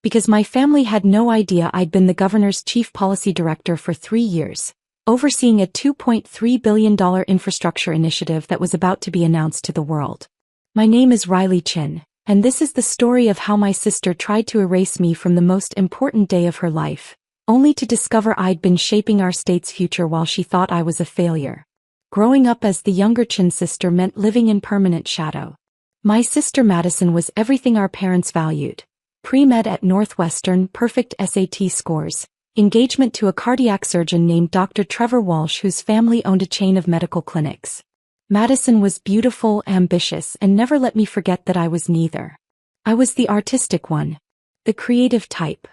because my family had no idea I'd been the governor's chief policy director for 3 years, overseeing a $2.3 billion infrastructure initiative that was about to be announced to the world. My name is Riley Chen, and this is the story of how my sister tried to erase me from the most important day of her life, only to discover I'd been shaping our state's future while she thought I was a failure. Growing up as the younger Chen sister meant living in permanent shadow. My sister Madison was everything our parents valued. Pre-med at Northwestern, perfect SAT scores, engagement to a cardiac surgeon named Dr. Trevor Walsh whose family owned a chain of medical clinics. Madison was beautiful, ambitious, and never let me forget that I was neither. I was the artistic one. The creative type.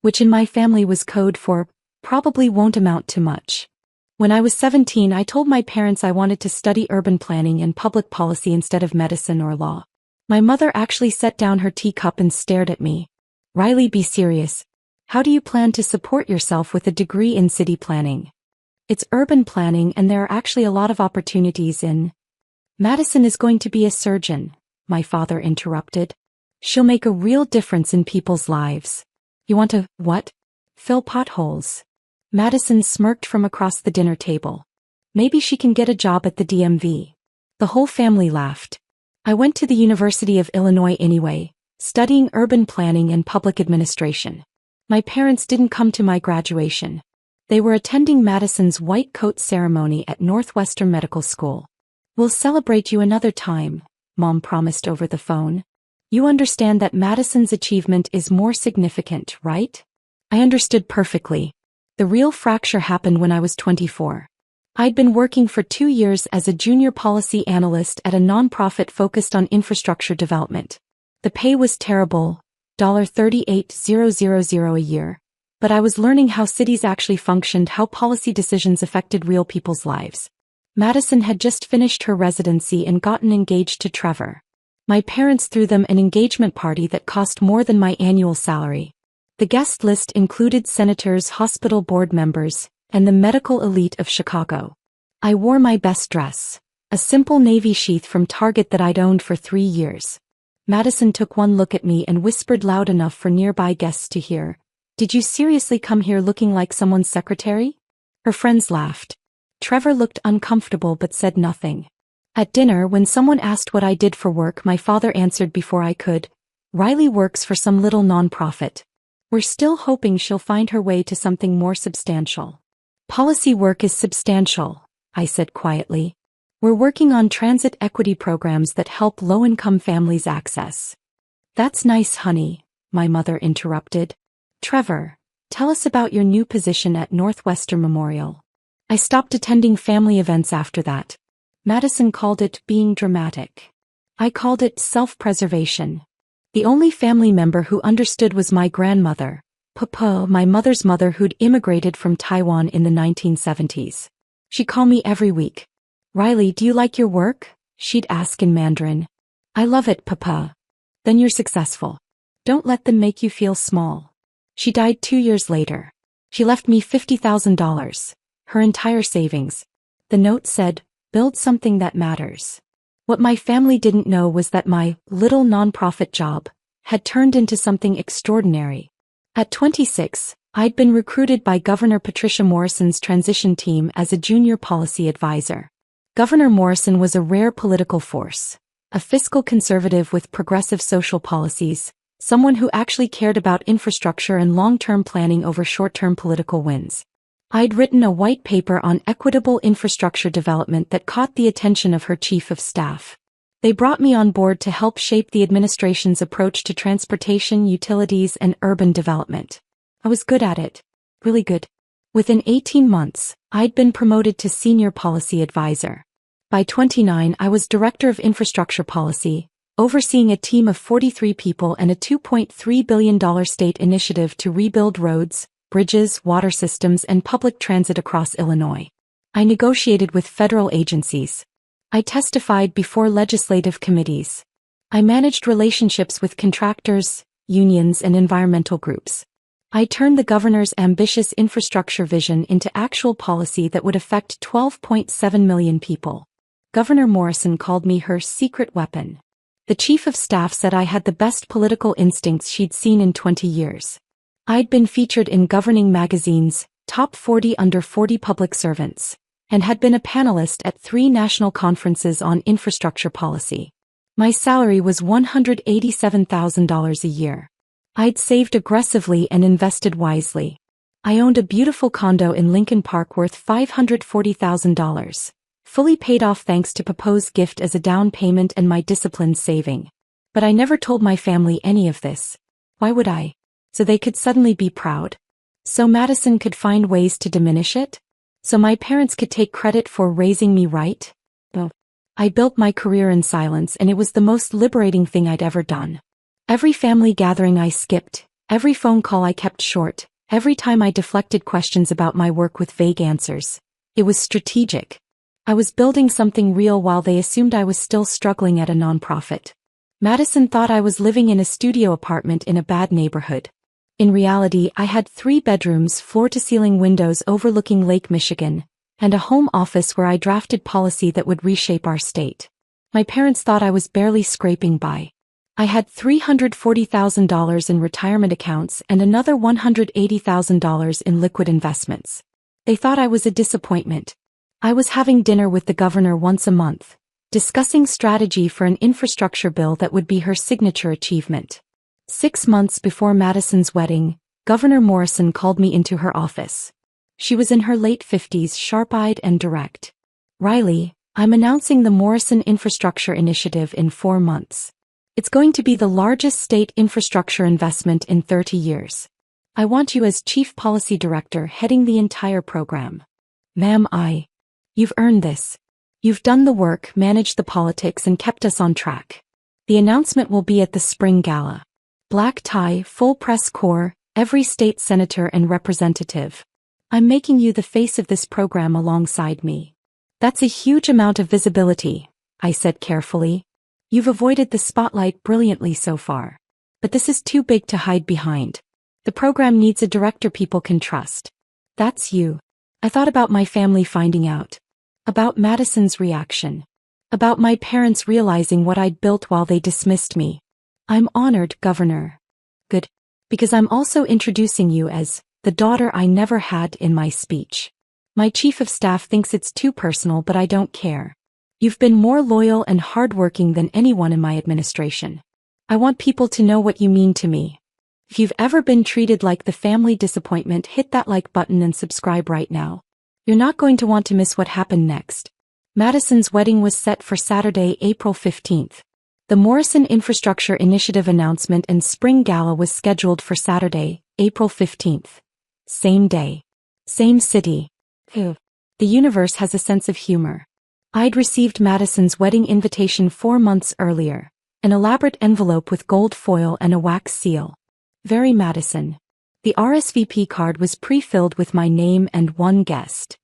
Which in my family was code for, probably won't amount to much. When I was 17, I told my parents I wanted to study urban planning and public policy instead of medicine or law. My mother actually set down her teacup and stared at me. "Riley, be serious. How do you plan to support yourself with a degree in city planning? It's urban planning and there are actually a lot of opportunities in." "Madison is going to be a surgeon," my father interrupted. "She'll make a real difference in people's lives." "You want to, what?" "Fill potholes." Madison smirked from across the dinner table. "Maybe she can get a job at the DMV." The whole family laughed. I went to the University of Illinois anyway, studying urban planning and public administration. My parents didn't come to my graduation. They were attending Madison's white coat ceremony at Northwestern Medical School. "We'll celebrate you another time," Mom promised over the phone. "You understand that Madison's achievement is more significant, right?" I understood perfectly. The real fracture happened when I was 24. I'd been working for 2 years as a junior policy analyst at a nonprofit focused on infrastructure development. The pay was terrible, $38,000 a year, but I was learning how cities actually functioned, how policy decisions affected real people's lives. Madison had just finished her residency and gotten engaged to Trevor. My parents threw them an engagement party that cost more than my annual salary. The guest list included senators, hospital board members, and the medical elite of Chicago. I wore my best dress, a simple navy sheath from Target that I'd owned for 3 years. Madison took one look at me and whispered loud enough for nearby guests to hear, "Did you seriously come here looking like someone's secretary?" Her friends laughed. Trevor looked uncomfortable but said nothing. At dinner, when someone asked what I did for work, my father answered before I could, "Riley works for some little nonprofit. We're still hoping she'll find her way to something more substantial." "Policy work is substantial," I said quietly. "We're working on transit equity programs that help low-income families access." "That's nice, honey," my mother interrupted. "Trevor, tell us about your new position at Northwestern Memorial." I stopped attending family events after that. Madison called it being dramatic. I called it self-preservation. The only family member who understood was my grandmother, Papa, my mother's mother who'd immigrated from Taiwan in the 1970s. She'd call me every week. "Riley, do you like your work?" she'd ask in Mandarin. "I love it, Papa." "Then you're successful. Don't let them make you feel small." She died 2 years later. She left me $50,000, her entire savings. The note said, "Build something that matters." What my family didn't know was that my little nonprofit job had turned into something extraordinary. At 26, I'd been recruited by Governor Patricia Morrison's transition team as a junior policy advisor. Governor Morrison was a rare political force, a fiscal conservative with progressive social policies, someone who actually cared about infrastructure and long-term planning over short-term political wins. I'd written a white paper on equitable infrastructure development that caught the attention of her chief of staff. They brought me on board to help shape the administration's approach to transportation, utilities, and urban development. I was good at it. Really good. Within 18 months, I'd been promoted to senior policy advisor. By 29, I was director of infrastructure policy, overseeing a team of 43 people and a $2.3 billion state initiative to rebuild roads, bridges, water systems, and public transit across Illinois. I negotiated with federal agencies. I testified before legislative committees. I managed relationships with contractors, unions, and environmental groups. I turned the governor's ambitious infrastructure vision into actual policy that would affect 12.7 million people. Governor Morrison called me her secret weapon. The chief of staff said I had the best political instincts she'd seen in 20 years. I'd been featured in governing magazines, top 40 under 40 public servants, and had been a panelist at 3 national conferences on infrastructure policy. My salary was $187,000 a year. I'd saved aggressively and invested wisely. I owned a beautiful condo in Lincoln Park worth $540,000, fully paid off thanks to Papa's gift as a down payment and my disciplined saving. But I never told my family any of this. Why would I? So they could suddenly be proud? So Madison could find ways to diminish it? So my parents could take credit for raising me right? No. I built my career in silence, and it was the most liberating thing I'd ever done. Every family gathering I skipped, every phone call I kept short, every time I deflected questions about my work with vague answers. It was strategic. I was building something real while they assumed I was still struggling at a nonprofit. Madison thought I was living in a studio apartment in a bad neighborhood. In reality, I had 3 bedrooms, floor-to-ceiling windows overlooking Lake Michigan, and a home office where I drafted policy that would reshape our state. My parents thought I was barely scraping by. I had $340,000 in retirement accounts and another $180,000 in liquid investments. They thought I was a disappointment. I was having dinner with the governor once a month, discussing strategy for an infrastructure bill that would be her signature achievement. 6 months before Madison's wedding, Governor Morrison called me into her office. She was in her late 50s, sharp-eyed and direct. "Riley, I'm announcing the Morrison Infrastructure Initiative in 4 months. It's going to be the largest state infrastructure investment in 30 years. I want you as Chief Policy Director heading the entire program." "Ma'am, You've earned this. You've done the work, managed the politics, and kept us on track. The announcement will be at the spring gala. Black tie, full press corps, every state senator and representative. I'm making you the face of this program alongside me." "That's a huge amount of visibility," I said carefully. "You've avoided the spotlight brilliantly so far. But this is too big to hide behind. The program needs a director people can trust. That's you." I thought about my family finding out. About Madison's reaction. About my parents realizing what I'd built while they dismissed me. "I'm honored, Governor." "Good. Because I'm also introducing you as the daughter I never had in my speech. My chief of staff thinks it's too personal, but I don't care. You've been more loyal and hardworking than anyone in my administration. I want people to know what you mean to me. If you've ever been treated like the family disappointment, hit that like button and subscribe right now. You're not going to want to miss what happened next." Madison's wedding was set for Saturday, April 15th. The Morrison Infrastructure Initiative announcement and spring gala was scheduled for Saturday, April 15th. Same day. Same city. The universe has a sense of humor. I'd received Madison's wedding invitation 4 months earlier, an elaborate envelope with gold foil and a wax seal. Very Madison. The RSVP card was pre-filled with my name and one guest.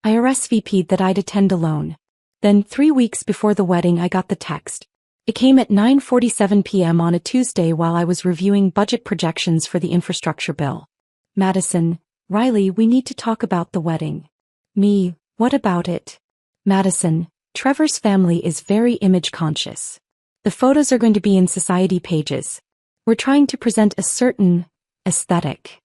I RSVP'd that I'd attend alone. Then 3 weeks before the wedding I got the text. It came at 9:47 p.m. on a Tuesday while I was reviewing budget projections for the infrastructure bill. "Madison, Riley, we need to talk about the wedding." Me, what about it? Madison, Trevor's family is very image conscious. The photos are going to be in society pages. We're trying to present a certain aesthetic.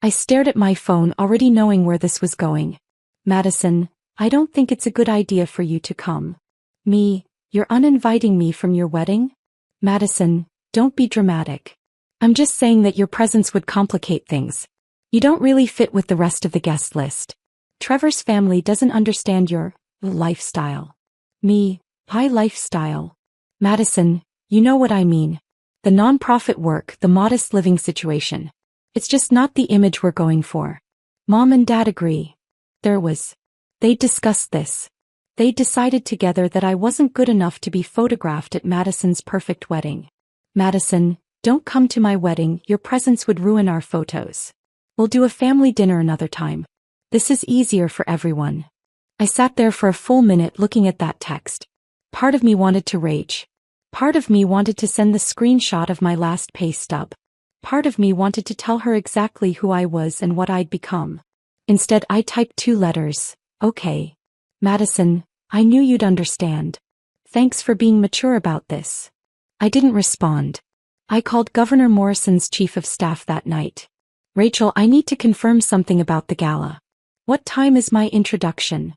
I stared at my phone, already knowing where this was going. Madison, I don't think it's a good idea for you to come. Me, you're uninviting me from your wedding? Madison, don't be dramatic. I'm just saying that your presence would complicate things. You don't really fit with the rest of the guest list. Trevor's family doesn't understand your lifestyle. Me, high lifestyle. Madison, you know what I mean. The nonprofit work, the modest living situation. It's just not the image we're going for. Mom and Dad agree. They discussed this. They decided together that I wasn't good enough to be photographed at Madison's perfect wedding. Madison, don't come to my wedding, your presence would ruin our photos. We'll do a family dinner another time. This is easier for everyone. I sat there for a full minute looking at that text. Part of me wanted to rage. Part of me wanted to send the screenshot of my last pay stub. Part of me wanted to tell her exactly who I was and what I'd become. Instead, I typed 2 letters. Okay. Madison, I knew you'd understand. Thanks for being mature about this. I didn't respond. I called Governor Morrison's chief of staff that night. Rachel, I need to confirm something about the gala. What time is my introduction?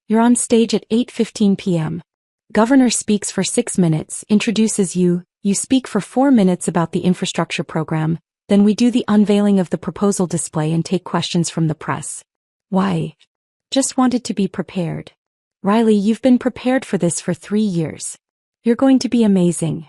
You're on stage at 8:15 p.m. Governor speaks for 6 minutes, introduces you, you speak for 4 minutes about the infrastructure program, then we do the unveiling of the proposal display and take questions from the press. Why? Just wanted to be prepared. Riley, you've been prepared for this for 3 years. You're going to be amazing.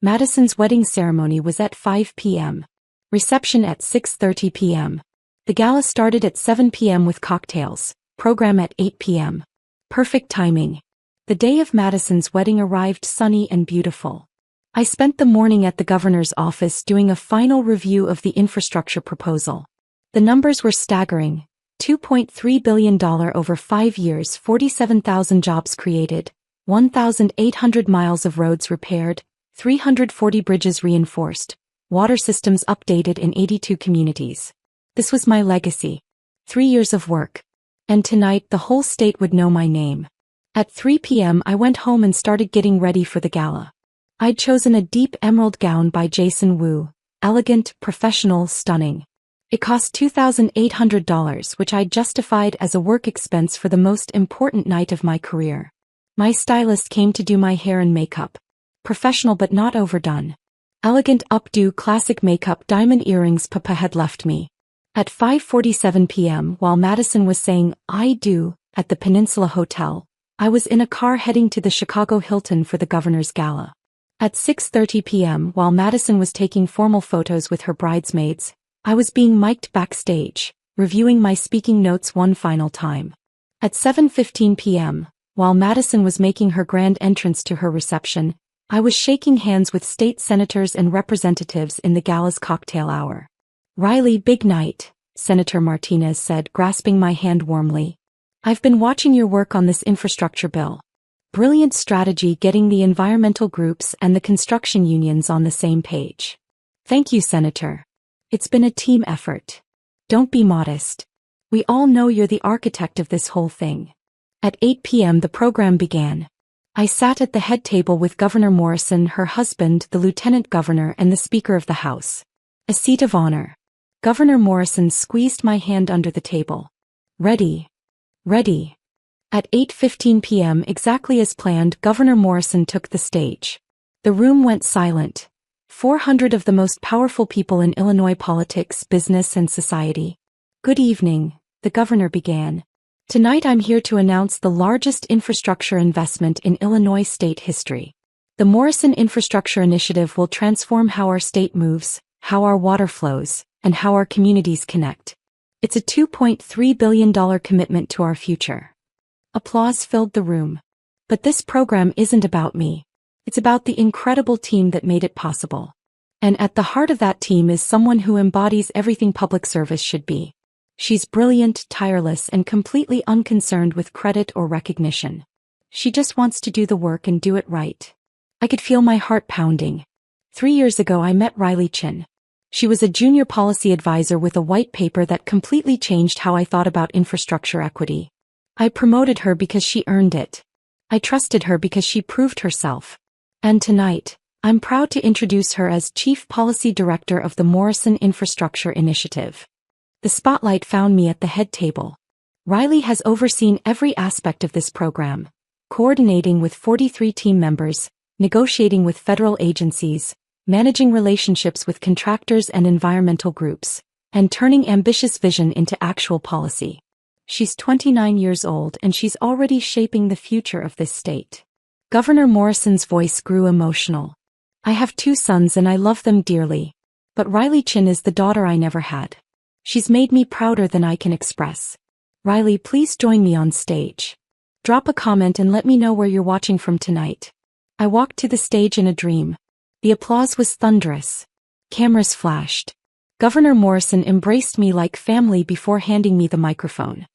Madison's wedding ceremony was at 5 p.m. Reception at 6:30 p.m. The gala started at 7 p.m. with cocktails, program at 8 p.m. Perfect timing. The day of Madison's wedding arrived sunny and beautiful. I spent the morning at the governor's office doing a final review of the infrastructure proposal. The numbers were staggering. $2.3 billion over 5 years, 47,000 jobs created, 1,800 miles of roads repaired, 340 bridges reinforced, water systems updated in 82 communities. This was my legacy. 3 years of work. And tonight the whole state would know my name. At 3 p.m. I went home and started getting ready for the gala. I'd chosen a deep emerald gown by Jason Wu, elegant, professional, stunning. It cost $2,800, which I justified as a work expense for the most important night of my career. My stylist came to do my hair and makeup. Professional but not overdone. Elegant updo classic makeup, diamond earrings. Papa had left me. At 5:47 p.m. while Madison was saying, "I do," at the Peninsula Hotel, I was in a car heading to the Chicago Hilton for the governor's gala. At 6:30 p.m. while Madison was taking formal photos with her bridesmaids, I was being mic'd backstage, reviewing my speaking notes one final time. At 7:15 p.m., while Madison was making her grand entrance to her reception, I was shaking hands with state senators and representatives in the gala's cocktail hour. "Riley, big night," Senator Martinez said, grasping my hand warmly. "I've been watching your work on this infrastructure bill. Brilliant strategy getting the environmental groups and the construction unions on the same page. Thank you, Senator. It's been a team effort. Don't be modest. We all know you're the architect of this whole thing." At 8 p.m. the program began. I sat at the head table with Governor Morrison, her husband, the lieutenant governor, and the Speaker of the House. A seat of honor. Governor Morrison squeezed my hand under the table. "Ready. Ready." At 8:15 p.m. exactly as planned, Governor Morrison took the stage. The room went silent. 400 of the most powerful people in Illinois politics, business, and society. "Good evening," the governor began. "Tonight I'm here to announce the largest infrastructure investment in Illinois state history. The Morrison Infrastructure Initiative will transform how our state moves, how our water flows, and how our communities connect. It's a $2.3 billion commitment to our future." Applause filled the room. But this program isn't about me. It's about the incredible team that made it possible. And at the heart of that team is someone who embodies everything public service should be. She's brilliant, tireless, and completely unconcerned with credit or recognition. She just wants to do the work and do it right. I could feel my heart pounding. 3 years ago I met Riley Chen. She was a junior policy advisor with a white paper that completely changed how I thought about infrastructure equity. I promoted her because she earned it. I trusted her because she proved herself. And tonight, I'm proud to introduce her as Chief Policy Director of the Morrison Infrastructure Initiative. The spotlight found me at the head table. Riley has overseen every aspect of this program, coordinating with 43 team members, negotiating with federal agencies, managing relationships with contractors and environmental groups, and turning ambitious vision into actual policy. She's 29 years old and she's already shaping the future of this state. Governor Morrison's voice grew emotional. "I have 2 sons and I love them dearly. But Riley Chen is the daughter I never had. She's made me prouder than I can express. Riley, please join me on stage. Drop a comment and let me know where you're watching from tonight." I walked to the stage in a dream. The applause was thunderous. Cameras flashed. Governor Morrison embraced me like family before handing me the microphone.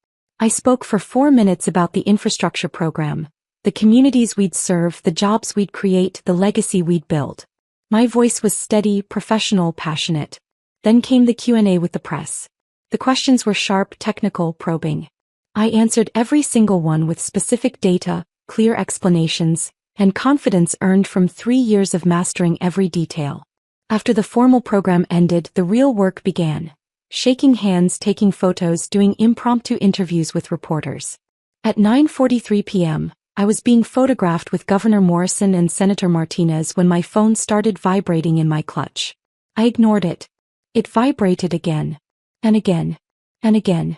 I spoke for 4 minutes about the infrastructure program, the communities we'd serve, the jobs we'd create, the legacy we'd build. My voice was steady, professional, passionate. Then came the Q&A with the press. The questions were sharp, technical, probing. I answered every single one with specific data, clear explanations, and confidence earned from 3 years of mastering every detail. After the formal program ended, the real work began. Shaking hands, taking photos, doing impromptu interviews with reporters. At 9:43 p.m., I was being photographed with Governor Morrison and Senator Martinez when my phone started vibrating in my clutch. I ignored it. It vibrated again. And again. And again.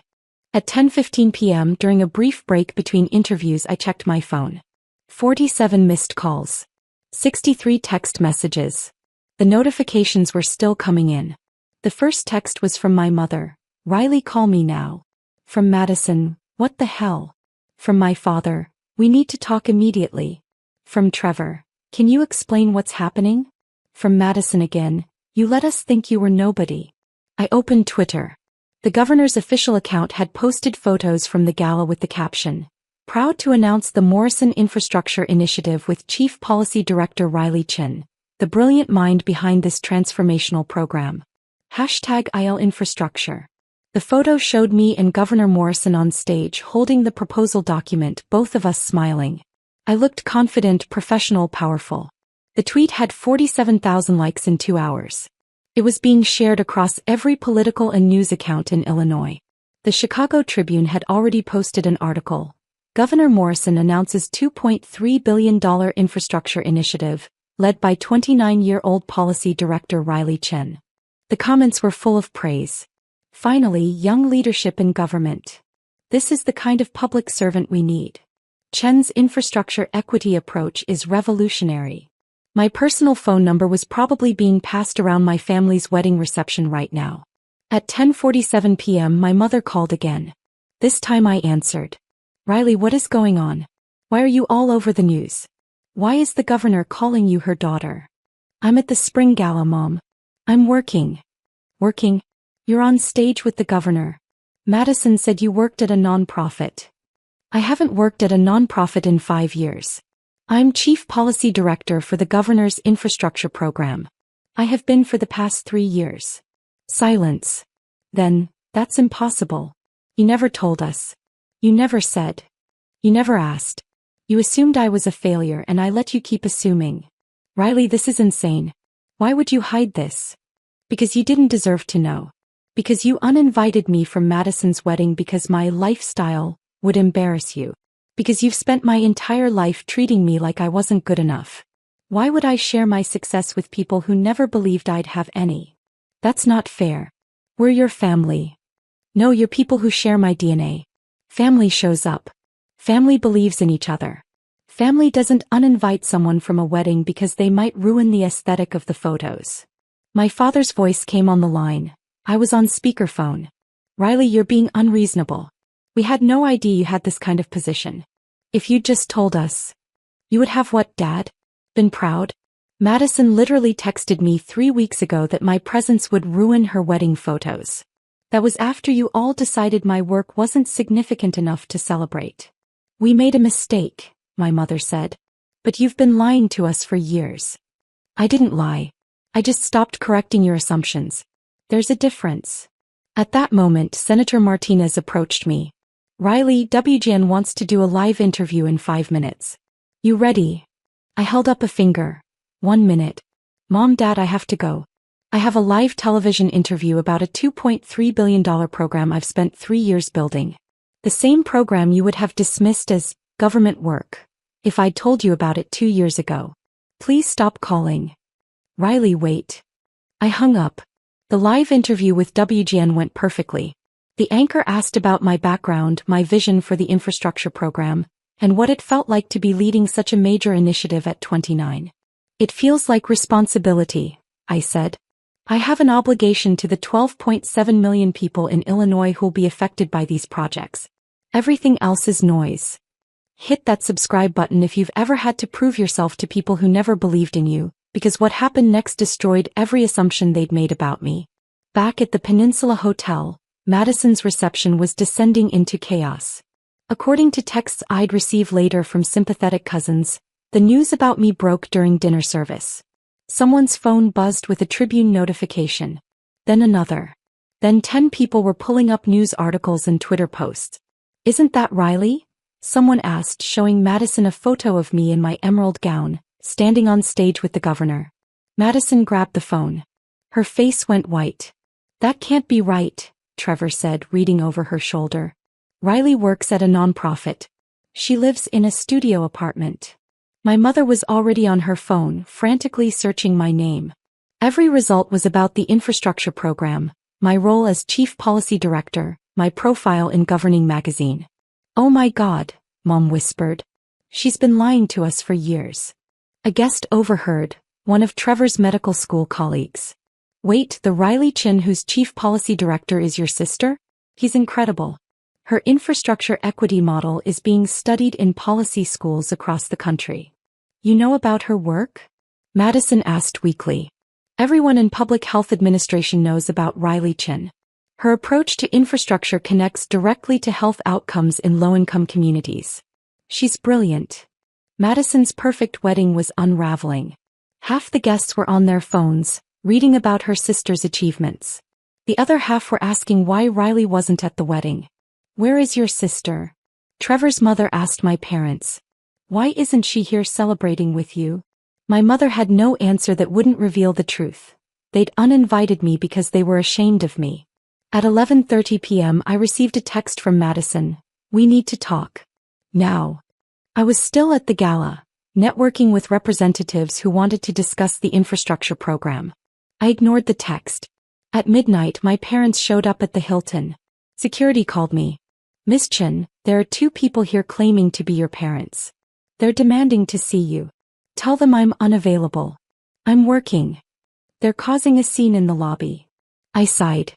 At 10:15 p.m., during a brief break between interviews, I checked my phone. 47 missed calls. 63 text messages. The notifications were still coming in. The first text was from my mother. Riley, call me now. From Madison, what the hell? From my father, we need to talk immediately. From Trevor, can you explain what's happening? From Madison again, you let us think you were nobody. I opened Twitter. The governor's official account had posted photos from the gala with the caption, "Proud to announce the Morrison Infrastructure Initiative with Chief Policy Director Riley Chen, the brilliant mind behind this transformational program. #IL Infrastructure." The photo showed me and Governor Morrison on stage holding the proposal document, both of us smiling. I looked confident, professional, powerful. The tweet had 47,000 likes in 2 hours. It was being shared across every political and news account in Illinois. The Chicago Tribune had already posted an article. Governor Morrison announces $2.3 billion infrastructure initiative, led by 29-year-old policy director Riley Chen. The comments were full of praise. Finally, young leadership in government. This is the kind of public servant we need. Chen's infrastructure equity approach is revolutionary. My personal phone number was probably being passed around my family's wedding reception right now. At 10:47 p.m., my mother called again. This time I answered. Riley, what is going on? Why are you all over the news? Why is the governor calling you her daughter? I'm at the spring gala, Mom. I'm working. Working? You're on stage with the governor. Madison said you worked at a nonprofit. I haven't worked at a nonprofit in 5 years. I'm Chief Policy Director for the governor's infrastructure program. I have been for the past 3 years. Silence. Then, that's impossible. You never told us. You never said. You never asked. You assumed I was a failure and I let you keep assuming. Riley, this is insane. Why would you hide this? Because you didn't deserve to know. Because you uninvited me from Madison's wedding because my lifestyle would embarrass you. Because you've spent my entire life treating me like I wasn't good enough. Why would I share my success with people who never believed I'd have any? That's not fair. We're your family. No, you're people who share my DNA. Family shows up. Family believes in each other. Family doesn't uninvite someone from a wedding because they might ruin the aesthetic of the photos. My father's voice came on the line. I was on speakerphone. Riley, you're being unreasonable. We had no idea you had this kind of position. If you'd just told us. You would have what, Dad? Been proud? Madison literally texted me 3 weeks ago that my presence would ruin her wedding photos. That was after you all decided my work wasn't significant enough to celebrate. We made a mistake, my mother said. But you've been lying to us for years. I didn't lie. I just stopped correcting your assumptions. There's a difference. At that moment, Senator Martinez approached me. Riley, WGN wants to do a live interview in 5 minutes. You ready? I held up a finger. 1 minute. Mom, Dad, I have to go. I have a live television interview about a $2.3 billion program I've spent 3 years building. The same program you would have dismissed as government work if I'd told you about it 2 years ago. Please stop calling. Riley, wait. I hung up. The live interview with WGN went perfectly. The anchor asked about my background, my vision for the infrastructure program, and what it felt like to be leading such a major initiative at 29. It feels like responsibility, I said. I have an obligation to the 12.7 million people in Illinois who'll be affected by these projects. Everything else is noise. Hit that subscribe button if you've ever had to prove yourself to people who never believed in you, because what happened next destroyed every assumption they'd made about me. Back at the Peninsula Hotel, Madison's reception was descending into chaos. According to texts I'd receive later from sympathetic cousins, the news about me broke during dinner service. Someone's phone buzzed with a Tribune notification. Then another. Then 10 people were pulling up news articles and Twitter posts. Isn't that Riley? Someone asked, showing Madison a photo of me in my emerald gown, standing on stage with the governor. Madison grabbed the phone. Her face went white. "That can't be right," Trevor said, reading over her shoulder. "Riley works at a nonprofit. She lives in a studio apartment." My mother was already on her phone, frantically searching my name. Every result was about the infrastructure program, my role as chief policy director, my profile in Governing magazine. "Oh my God," Mom whispered. "She's been lying to us for years." A guest overheard, one of Trevor's medical school colleagues. "Wait, the Riley Chen whose chief policy director is your sister? He's incredible. Her infrastructure equity model is being studied in policy schools across the country." "You know about her work?" Madison asked weakly. "Everyone in public health administration knows about Riley Chen. Her approach to infrastructure connects directly to health outcomes in low-income communities. She's brilliant." Madison's perfect wedding was unraveling. Half the guests were on their phones, reading about her sister's achievements. The other half were asking why Riley wasn't at the wedding. "Where is your sister?" Trevor's mother asked my parents. "Why isn't she here celebrating with you?" My mother had no answer that wouldn't reveal the truth. They'd uninvited me because they were ashamed of me. At 11:30 p.m. I received a text from Madison. "We need to talk. Now." I was still at the gala, networking with representatives who wanted to discuss the infrastructure program. I ignored the text. At midnight, my parents showed up at the Hilton. Security called me. "Miss Chen, there are 2 people here claiming to be your parents. They're demanding to see you. Tell them I'm unavailable. I'm working. They're causing a scene in the lobby." I sighed.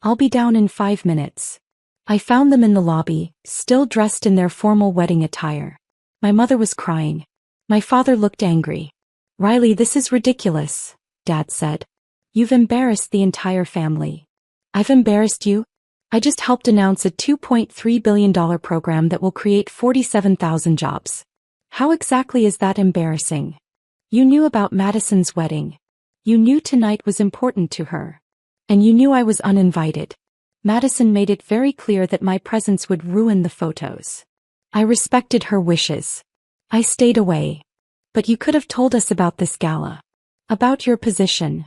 "I'll be down in 5 minutes." I found them in the lobby, still dressed in their formal wedding attire. My mother was crying. My father looked angry. "Riley, this is ridiculous," Dad said. "You've embarrassed the entire family." "I've embarrassed you? I just helped announce a $2.3 billion program that will create 47,000 jobs. How exactly is that embarrassing? You knew about Madison's wedding. You knew tonight was important to her. And you knew I was uninvited. Madison made it very clear that my presence would ruin the photos. I respected her wishes. I stayed away. But you could have told us about this gala. About your position."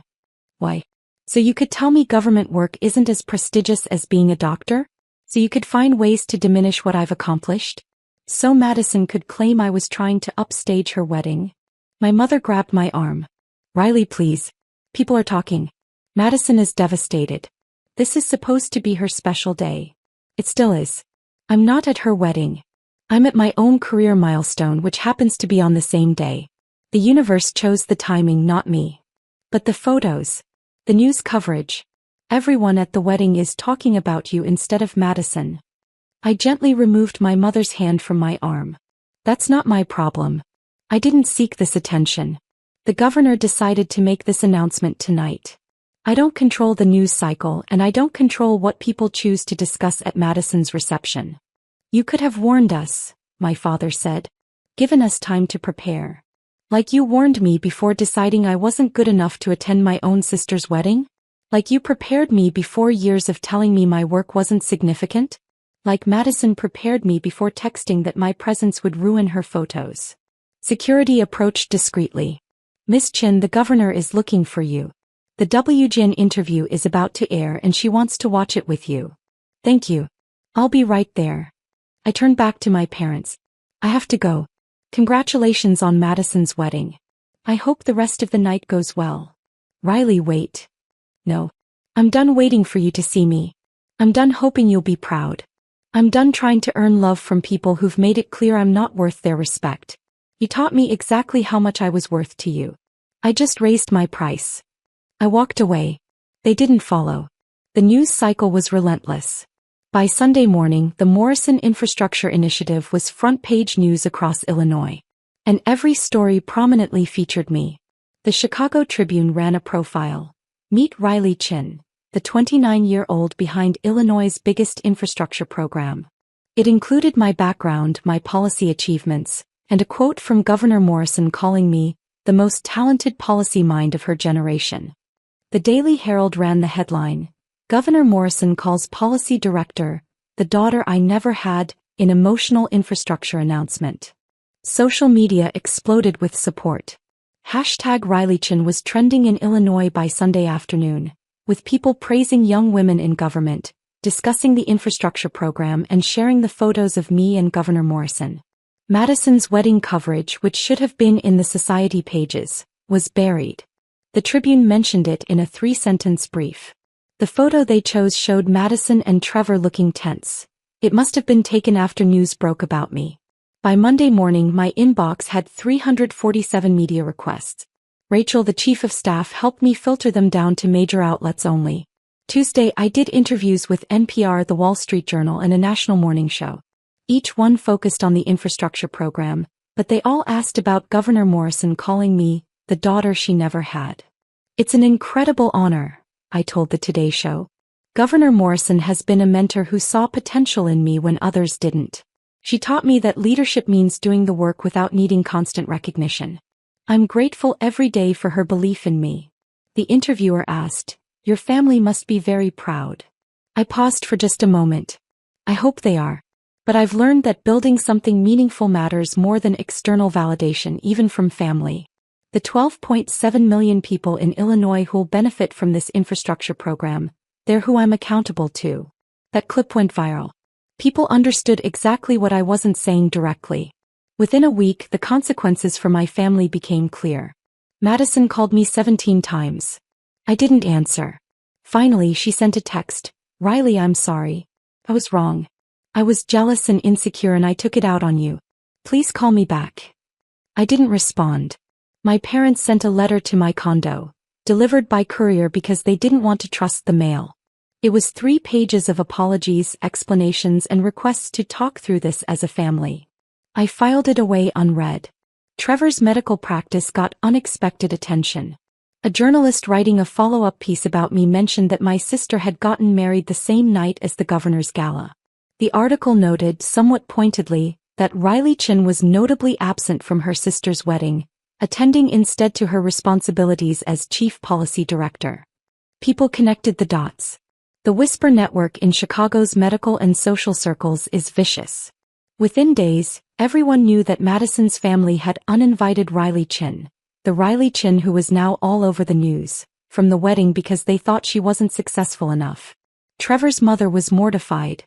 "Why? So you could tell me government work isn't as prestigious as being a doctor? So you could find ways to diminish what I've accomplished? So Madison could claim I was trying to upstage her wedding?" My mother grabbed my arm. "Riley, please. People are talking. Madison is devastated. This is supposed to be her special day. It still is. I'm not at her wedding. I'm at my own career milestone, which happens to be on the same day. The universe chose the timing, not me. But the photos, the news coverage, everyone at the wedding is talking about you instead of Madison." I gently removed my mother's hand from my arm. "That's not my problem. I didn't seek this attention. The governor decided to make this announcement tonight. I don't control the news cycle, and I don't control what people choose to discuss at Madison's reception." "You could have warned us," my father said. "Given us time to prepare. Like you warned me before deciding I wasn't good enough to attend my own sister's wedding? Like you prepared me before years of telling me my work wasn't significant? Like Madison prepared me before texting that my presence would ruin her photos." Security approached discreetly. "Miss Chen, the governor is looking for you. The WGN interview is about to air and she wants to watch it with you." "Thank you. I'll be right there." I turned back to my parents. "I have to go. Congratulations on Madison's wedding. I hope the rest of the night goes well." "Riley, wait." "No. I'm done waiting for you to see me. I'm done hoping you'll be proud. I'm done trying to earn love from people who've made it clear I'm not worth their respect. You taught me exactly how much I was worth to you. I just raised my price." I walked away. They didn't follow. The news cycle was relentless. By Sunday morning, the Morrison Infrastructure Initiative was front-page news across Illinois. And every story prominently featured me. The Chicago Tribune ran a profile. "Meet Riley Chen, the 29-year-old behind Illinois' biggest infrastructure program." It included my background, my policy achievements, and a quote from Governor Morrison calling me the most talented policy mind of her generation. The Daily Herald ran the headline, "Governor Morrison calls policy director, the daughter I never had, in emotional infrastructure announcement. Social media exploded with support. Hashtag Riley Chen was trending in Illinois by Sunday afternoon, with people praising young women in government, discussing the infrastructure program and sharing the photos of me and Governor Morrison. Madison's wedding coverage, which should have been in the society pages, was buried. The Tribune mentioned it in a 3-sentence brief. The photo they chose showed Madison and Trevor looking tense. It must have been taken after news broke about me. By Monday morning, my inbox had 347 media requests. Rachel, the chief of staff, helped me filter them down to major outlets only. Tuesday, I did interviews with NPR, The Wall Street Journal, and a national morning show. Each one focused on the infrastructure program, but they all asked about Governor Morrison calling me the daughter she never had. It's an incredible honor, I told the Today Show. Governor Morrison has been a mentor who saw potential in me when others didn't. She taught me that leadership means doing the work without needing constant recognition. I'm grateful every day for her belief in me. The interviewer asked, "Your family must be very proud." I paused for just a moment. I hope they are. But I've learned that building something meaningful matters more than external validation, even from family. The 12.7 million people in Illinois who'll benefit from this infrastructure program, they're who I'm accountable to. That clip went viral. People understood exactly what I wasn't saying directly. Within a week, the consequences for my family became clear. Madison called me 17 times. I didn't answer. Finally, she sent a text. "Riley, I'm sorry. I was wrong. I was jealous and insecure and I took it out on you. Please call me back." I didn't respond. My parents sent a letter to my condo, delivered by courier because they didn't want to trust the mail. It was 3 pages of apologies, explanations, and requests to talk through this as a family. I filed it away unread. Trevor's medical practice got unexpected attention. A journalist writing a follow-up piece about me mentioned that my sister had gotten married the same night as the governor's gala. The article noted, somewhat pointedly, that Riley Chen was notably absent from her sister's wedding, attending instead to her responsibilities as chief policy director. People connected the dots. The whisper network in Chicago's medical and social circles is vicious. Within days, everyone knew that Madison's family had uninvited Riley Chen, the Riley Chen who was now all over the news, from the wedding because they thought she wasn't successful enough. Trevor's mother was mortified.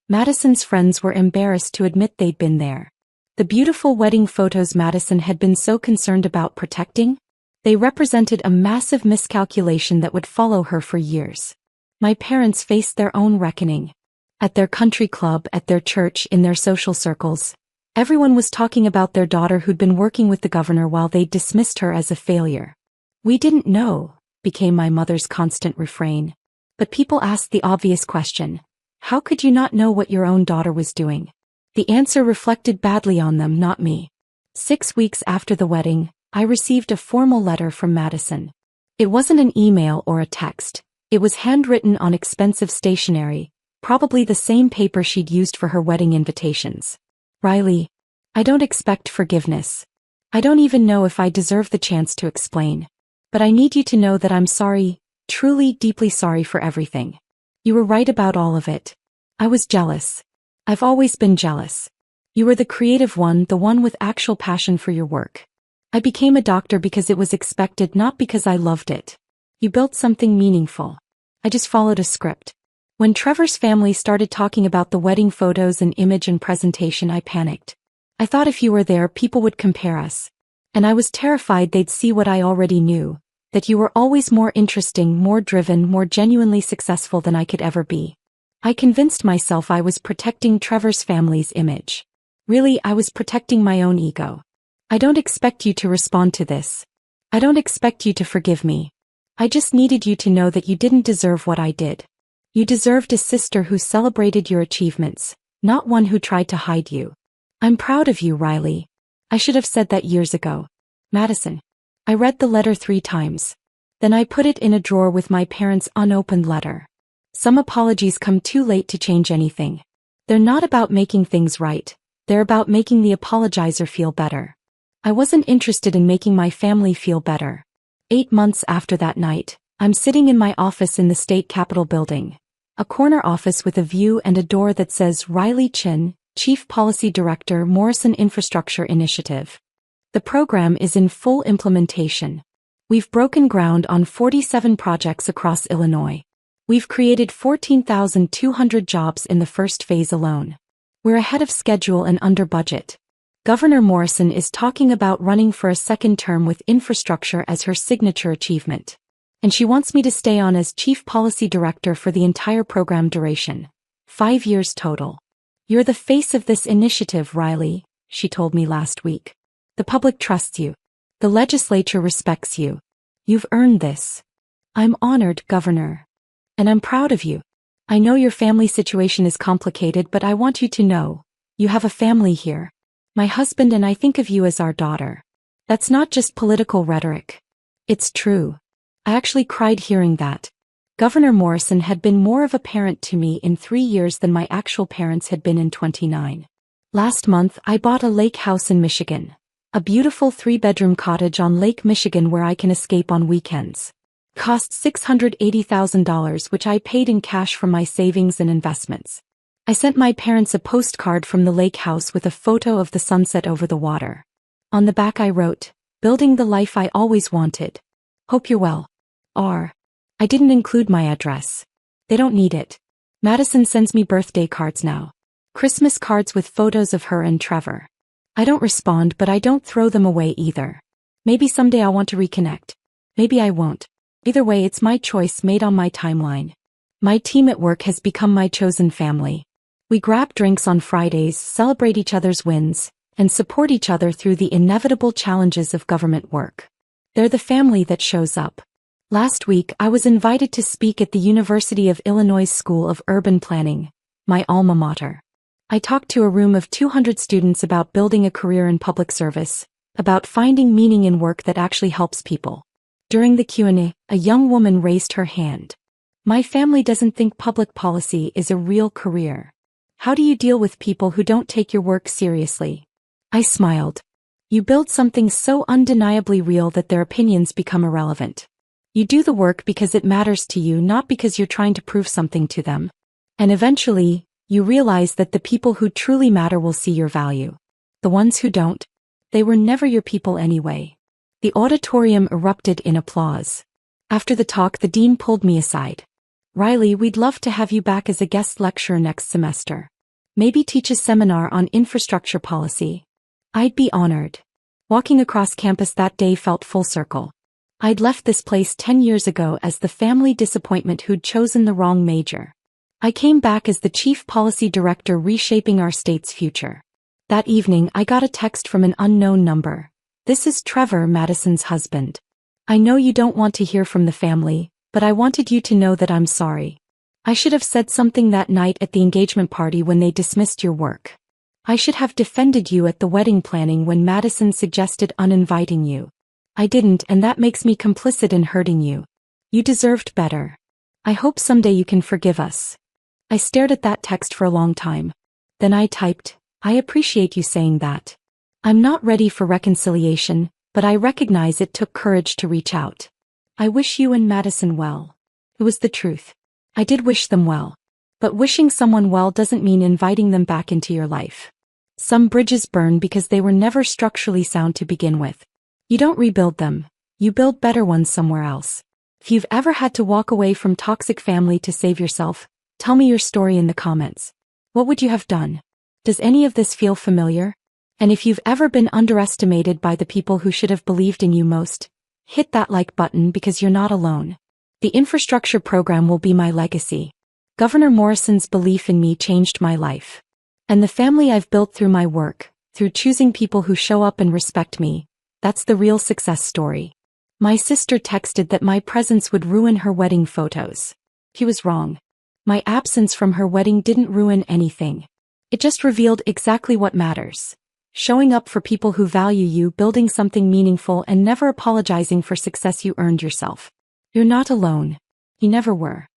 Madison's friends were embarrassed to admit they'd been there. The beautiful wedding photos Madison had been so concerned about protecting? They represented a massive miscalculation that would follow her for years. My parents faced their own reckoning. At their country club, at their church, in their social circles, everyone was talking about their daughter who'd been working with the governor while they dismissed her as a failure. "We didn't know," became my mother's constant refrain. But people asked the obvious question. How could you not know what your own daughter was doing? The answer reflected badly on them, not me. 6 weeks after the wedding, I received a formal letter from Madison. It wasn't an email or a text. It was handwritten on expensive stationery, probably the same paper she'd used for her wedding invitations. "Riley, I don't expect forgiveness. I don't even know if I deserve the chance to explain. But I need you to know that I'm sorry, truly, deeply sorry for everything. You were right about all of it. I was jealous. I've always been jealous. You were the creative one, the one with actual passion for your work. I became a doctor because it was expected, not because I loved it. You built something meaningful. I just followed a script." When Trevor's family started talking about the wedding photos and image and presentation, I panicked. I thought if you were there, people would compare us. And I was terrified they'd see what I already knew, that you were always more interesting, more driven, more genuinely successful than I could ever be. I convinced myself I was protecting Trevor's family's image. Really, I was protecting my own ego. I don't expect you to respond to this. I don't expect you to forgive me. I just needed you to know that you didn't deserve what I did. You deserved a sister who celebrated your achievements, not one who tried to hide you. I'm proud of you, Riley. I should have said that years ago. Madison. I read the letter 3 times. Then I put it in a drawer with my parents' unopened letter. Some apologies come too late to change anything. They're not about making things right. They're about making the apologizer feel better. I wasn't interested in making my family feel better. 8 months after that night, I'm sitting in my office in the state capitol building. A corner office with a view and a door that says Riley Chen, Chief Policy Director, Morrison Infrastructure Initiative. The program is in full implementation. We've broken ground on 47 projects across Illinois. We've created 14,200 jobs in the first phase alone. We're ahead of schedule and under budget. Governor Morrison is talking about running for a second term with infrastructure as her signature achievement. And she wants me to stay on as Chief Policy Director for the entire program duration. 5 years total. You're the face of this initiative, Riley, she told me last week. The public trusts you. The legislature respects you. You've earned this. I'm honored, Governor. And I'm proud of you. I know your family situation is complicated, but I want you to know, you have a family here. My husband and I think of you as our daughter. That's not just political rhetoric. It's true. I actually cried hearing that. Governor Morrison had been more of a parent to me in 3 years than my actual parents had been in 29. Last month, I bought a lake house in Michigan. A beautiful 3-bedroom cottage on Lake Michigan where I can escape on weekends. Cost $680,000, which I paid in cash from my savings and investments. I sent my parents a postcard from the lake house with a photo of the sunset over the water. On the back I wrote, "Building the life I always wanted. Hope you're well. R." I didn't include my address. They don't need it. Madison sends me birthday cards now. Christmas cards with photos of her and Trevor. I don't respond, but I don't throw them away either. Maybe someday I'll want to reconnect. Maybe I won't. Either way, it's my choice made on my timeline. My team at work has become my chosen family. We grab drinks on Fridays, celebrate each other's wins, and support each other through the inevitable challenges of government work. They're the family that shows up. Last week, I was invited to speak at the University of Illinois School of Urban Planning, my alma mater. I talked to a room of 200 students about building a career in public service, about finding meaning in work that actually helps people. During the Q&A, a young woman raised her hand. My family doesn't think public policy is a real career. How do you deal with people who don't take your work seriously? I smiled. You build something so undeniably real that their opinions become irrelevant. You do the work because it matters to you, not because you're trying to prove something to them. And eventually, you realize that the people who truly matter will see your value. The ones who don't, they were never your people anyway. The auditorium erupted in applause. After the talk, the dean pulled me aside. Riley, we'd love to have you back as a guest lecturer next semester. Maybe teach a seminar on infrastructure policy. I'd be honored. Walking across campus that day felt full circle. I'd left this place 10 years ago as the family disappointment who'd chosen the wrong major. I came back as the chief policy director reshaping our state's future. That evening, I got a text from an unknown number. This is Trevor, Madison's husband. I know you don't want to hear from the family, but I wanted you to know that I'm sorry. I should have said something that night at the engagement party when they dismissed your work. I should have defended you at the wedding planning when Madison suggested uninviting you. I didn't, and that makes me complicit in hurting you. You deserved better. I hope someday you can forgive us. I stared at that text for a long time. Then I typed, I appreciate you saying that. I'm not ready for reconciliation, but I recognize it took courage to reach out. I wish you and Madison well. It was the truth. I did wish them well. But wishing someone well doesn't mean inviting them back into your life. Some bridges burn because they were never structurally sound to begin with. You don't rebuild them. You build better ones somewhere else. If you've ever had to walk away from toxic family to save yourself, tell me your story in the comments. What would you have done? Does any of this feel familiar? And if you've ever been underestimated by the people who should have believed in you most, hit that like button because you're not alone. The infrastructure program will be my legacy. Governor Morrison's belief in me changed my life. And the family I've built through my work, through choosing people who show up and respect me, that's the real success story. My sister texted that my presence would ruin her wedding photos. He was wrong. My absence from her wedding didn't ruin anything. It just revealed exactly what matters. Showing up for people who value you, building something meaningful, and never apologizing for success you earned yourself. You're not alone. You never were.